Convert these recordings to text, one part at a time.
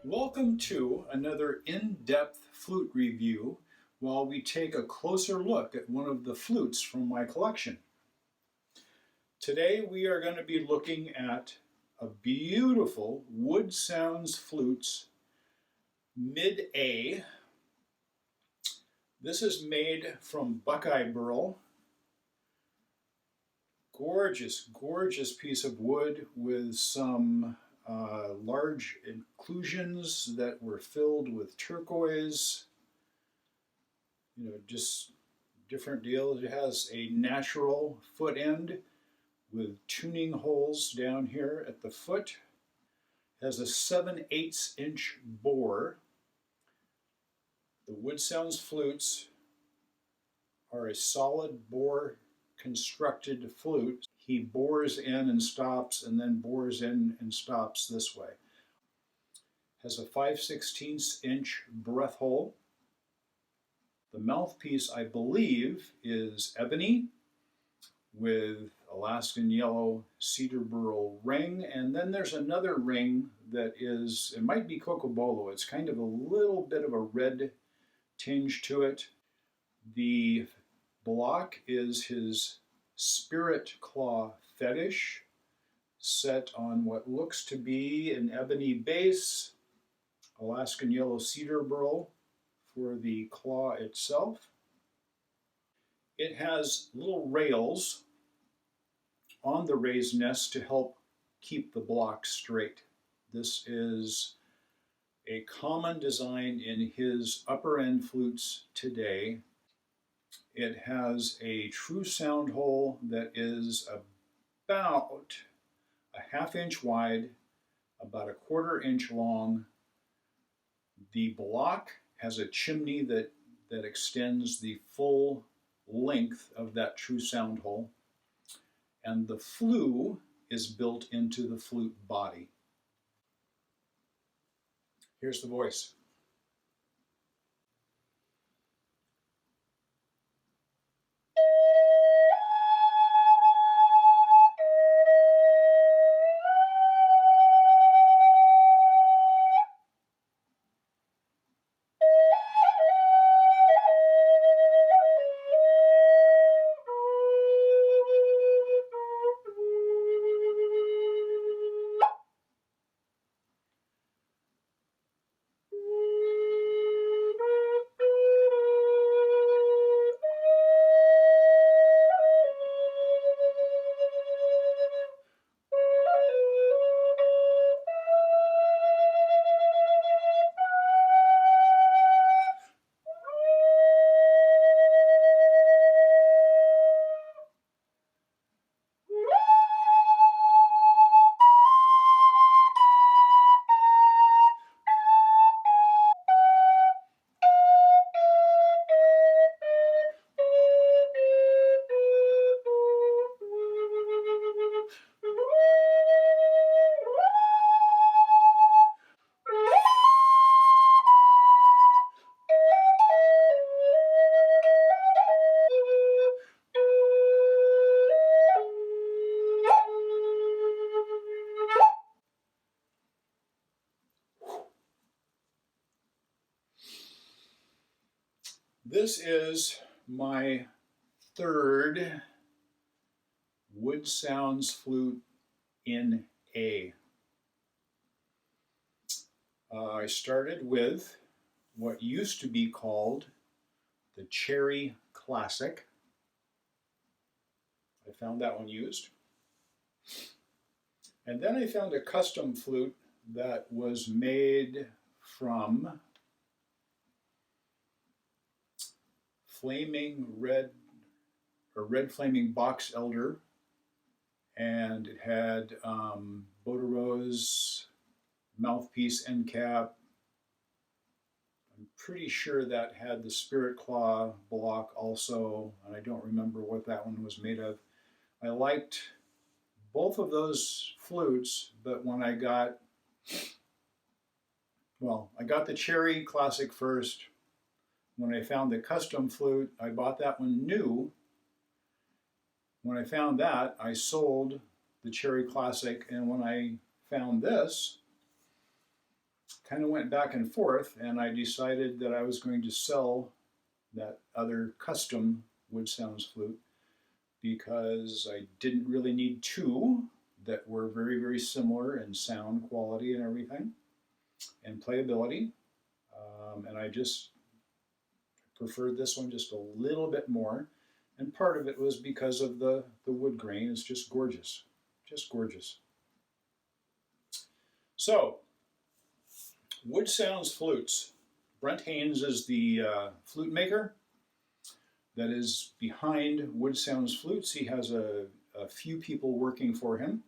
Welcome to another in-depth flute review while we take a closer look at one of the flutes from my collection. Today we are going to be looking at a beautiful Woodsounds Flutes Mid-A. This is made from Buckeye Burl. Gorgeous, gorgeous piece of wood with some large inclusions that were filled with turquoise. Just different deals. It has a natural foot end with tuning holes down here at the foot. It has a 7/8 inch bore. The Woodsounds flutes are a solid bore constructed flute. He bores in and stops and then bores in and stops this way. Has a 5/16 inch breath hole. The mouthpiece, I believe, is ebony with Alaskan yellow cedar burl ring, and then there's another ring that is, it might be cocobolo. It's kind of a little bit of a red tinge to it. The block is his spirit claw fetish, set on what looks to be an ebony base, Alaskan yellow cedar burl for the claw itself. It has little rails on the raised nest to help keep the block straight. This is a common design in his upper end flutes today. It has a true sound hole that is about a 1/2 inch wide, about a 1/4 inch long. The block has a chimney that extends the full length of that true sound hole, and the flue is built into the flute body. Here's the voice. This is my third Woodsounds flute in A. I started with what used to be called the Cherry Classic. I found that one used. And then I found a custom flute that was made from flaming red flaming box elder, and it had Bodereau's mouthpiece end cap. I'm pretty sure that had the spirit claw block also, and I don't remember what that one was made of. I liked both of those flutes, but when I got the Cherry Classic first. When I found the custom flute, I bought that one new. When I found that, I sold the Cherry Classic, and when I found this, kind of went back and forth, and I decided that I was going to sell that other custom Woodsounds flute because I didn't really need two that were very, very similar in sound quality and everything and playability. And I just preferred this one just a little bit more. And part of it was because of the wood grain. It's just gorgeous. Just gorgeous. So, Woodsounds Flutes. Brent Haynes is the flute maker that is behind Woodsounds Flutes. He has a few people working for him,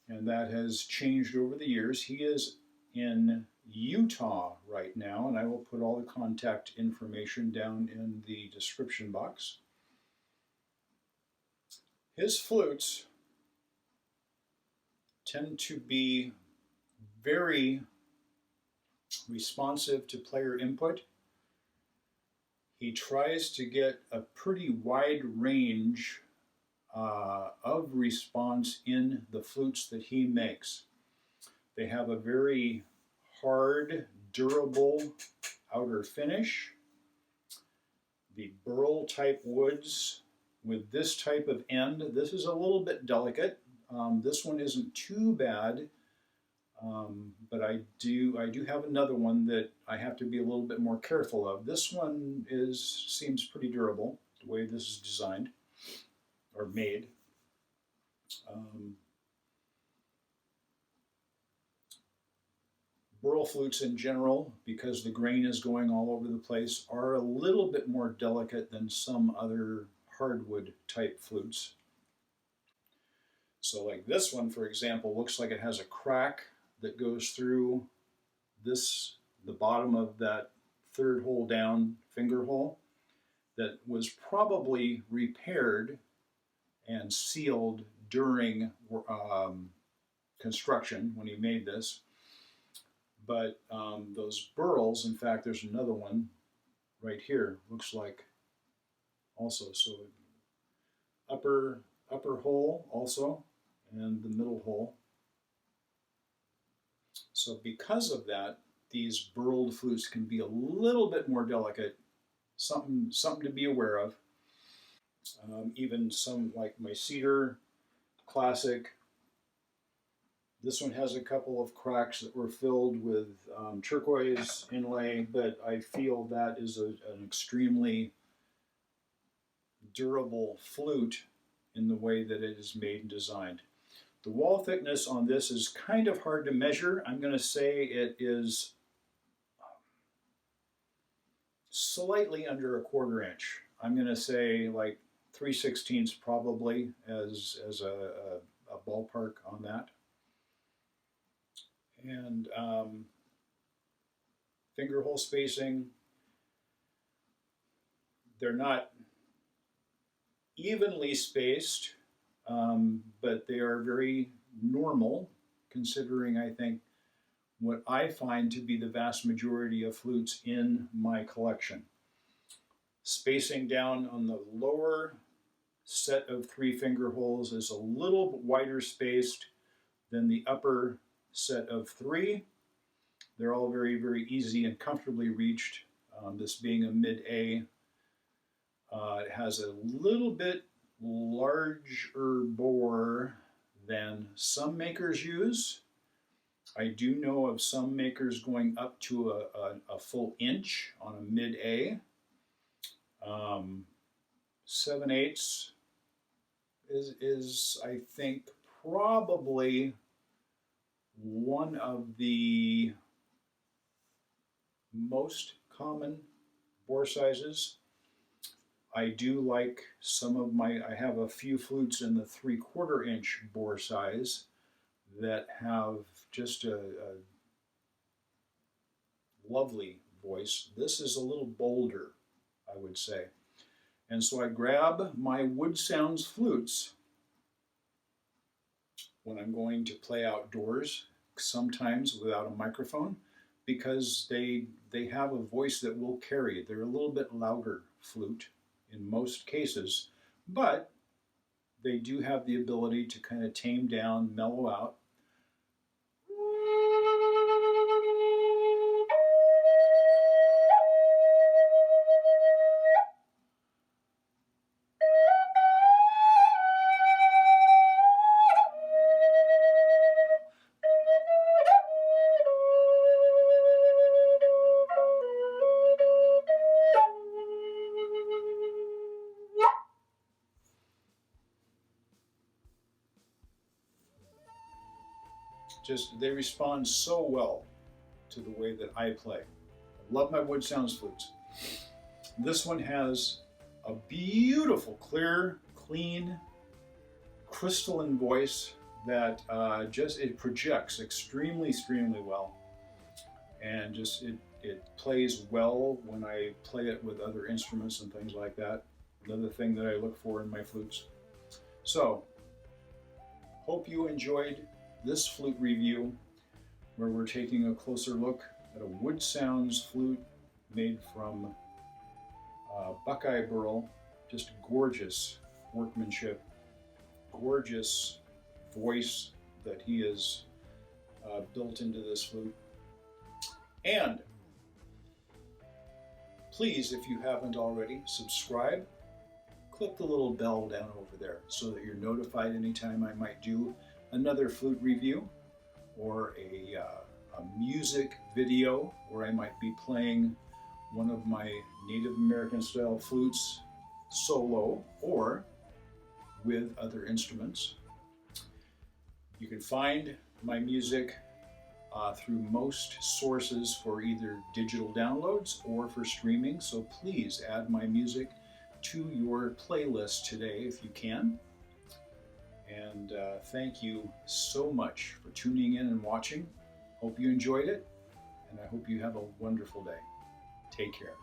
and that has changed over the years. He is in Utah right now, and I will put all the contact information down in the description box. His flutes tend to be very responsive to player input. He tries to get a pretty wide range of response in the flutes that he makes. They have a very hard, durable outer finish. The burl type woods with this type of end, this is a little bit delicate. This one isn't too bad, but I do have another one that I have to be a little bit more careful of. This one seems pretty durable, the way this is designed or made. Burl flutes in general, because the grain is going all over the place, are a little bit more delicate than some other hardwood type flutes. So like this one, for example, looks like it has a crack that goes through the bottom of that third hole down finger hole that was probably repaired and sealed during construction when he made this. But those burls, in fact, there's another one right here, looks like also. So upper hole also, and the middle hole. So because of that, these burled flutes can be a little bit more delicate, something to be aware of. Even some like my cedar classic. This one has a couple of cracks that were filled with turquoise inlay, but I feel that is an extremely durable flute in the way that it is made and designed. The wall thickness on this is kind of hard to measure. I'm going to say it is slightly under a quarter inch. I'm going to say like 3/16 probably as a ballpark on that. And finger hole spacing, they're not evenly spaced, but they are very normal, considering, I think, what I find to be the vast majority of flutes in my collection. Spacing down on the lower set of 3 finger holes is a little wider spaced than the upper set of 3. They're all very, very easy and comfortably reached. This being a mid-A, it has a little bit larger bore than some makers use. I do know of some makers going up to a full inch on a mid-A. 7/8 is I think probably one of the most common bore sizes. I do like I have a few flutes in the 3/4 inch bore size that have just a lovely voice. This is a little bolder, I would say. And so I grab my Woodsounds flutes when I'm going to play outdoors, sometimes without a microphone, because they have a voice that will carry. They're a little bit louder flute in most cases, but they do have the ability to kind of tame down, mellow out. they respond so well to the way that I play. I love my Woodsounds flutes. This one has a beautiful, clear, clean, crystalline voice that it projects extremely well, and it plays well when I play it with other instruments and things like that. Another thing that I look for in my flutes. So, hope you enjoyed this flute review where we're taking a closer look at a Woodsounds flute made from Buckeye Burl. Just gorgeous workmanship, gorgeous voice that he has built into this flute. And please, if you haven't already, subscribe. Click the little bell down over there so that you're notified anytime I might do another flute review or a music video where I might be playing one of my Native American style flutes solo or with other instruments. You can find my music through most sources for either digital downloads or for streaming, so please add my music to your playlist today if you can. And thank you so much for tuning in and watching. Hope you enjoyed it, and I hope you have a wonderful day. Take care.